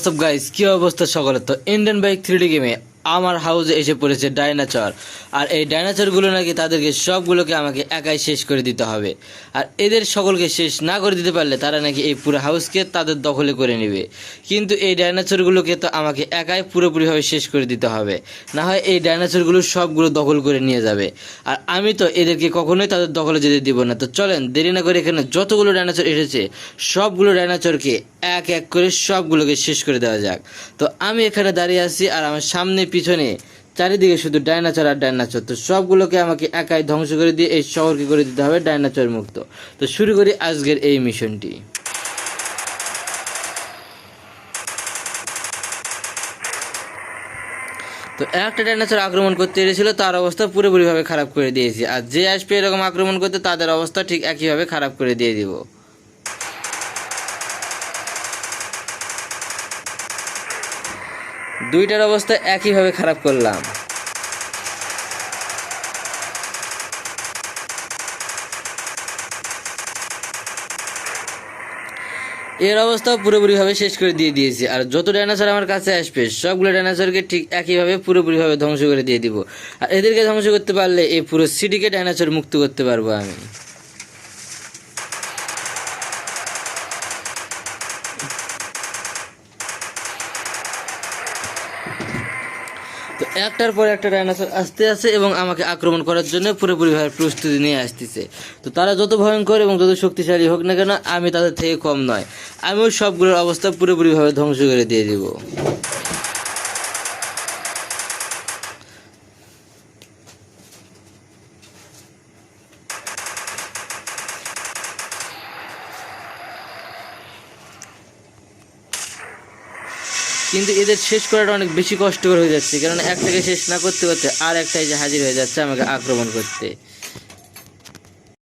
সব গাইস কি অবস্থা সকলের। তো ইন্ডিয়ান বাইক 3D গেমে আমার হাউসে এসে পড়েছে ডাইনাচর। আর এই ডাইনাচরগুলো নাকি তাদেরকে সবগুলোকে আমাকে একাই শেষ করে দিতে হবে। আর এদের সকলকে শেষ না করে দিতে পারলে তারা নাকি এই পুরো হাউসকে তাদের দখলে করে নেবে। কিন্তু এই ডাইনাচরগুলোকে তো আমাকে একাই পুরোপুরিভাবে শেষ করে দিতে হবে, না হয় এই ডাইনাচরগুলো সবগুলো দখল করে নিয়ে যাবে। আর আমি তো এদেরকে কখনোই তাদের দখলে যেতে দিব না। তো চলেন দেরি না করে এখানে যতগুলো ডাইনাচর এসেছে সবগুলো ডাইনাচরকে এক এক করে সবগুলোকে শেষ করে দেওয়া যাক। তো আমি এখানে দাঁড়িয়ে আছি আর আমার সামনে পিছনে চারিদিকে শুধু ডাইনাচর আর ডাইনাচর। তো সবগুলোকে আমাকে একাই ধ্বংস করে দিয়ে এই শহরকে করে দিতে হবে ডাইনাচর মুক্ত। তো শুরু করি আজকের এই মিশনটি। তো একটা ডাইনোসর আক্রমণ করতে এসেছিল, তার অবস্থা পুরোপুরিভাবে খারাপ করে দিয়েছি। আর যে আসবে এরকম আক্রমণ করতে তাদের অবস্থা ঠিক একইভাবে খারাপ করে দিয়ে দিব। দুইটার অবস্থা একইভাবে খারাপ করলাম। এর অবস্থাও পুরোপুরিভাবে শেষ করে দিয়ে দিয়েছি। আর যত ডাইনোসর আমার কাছে আসবে সবগুলো ডাইনোসরকে ঠিক একইভাবে পুরোপুরিভাবে ধ্বংস করে দিয়ে দিব। আর এদেরকে ধ্বংস করতে পারলে এই পুরো সিটিকে ডাইনোসর মুক্ত করতে পারবো আমি। তো একটার পর একটা ডাইনোসর আসতে আসে এবং আমাকে আক্রমণ করার জন্য পুরোপুরিভাবে প্রস্তুতি নিয়ে আসতেছে। তো তারা যত ভয়ঙ্কর এবং যত শক্তিশালী হোক না কেন আমি তাদের থেকে কম নয়। আমিও সবগুলোর অবস্থা পুরোপুরিভাবে ধ্বংস করে দিয়ে দিব। কিন্তু এদের শেষ করাটা অনেক বেশি কষ্টকর হয়ে যাচ্ছে, কারণ একটাকে শেষ না করতে করতে আর একটা এসে হাজির হয়ে যাচ্ছে আমাকে আক্রমণ করতে।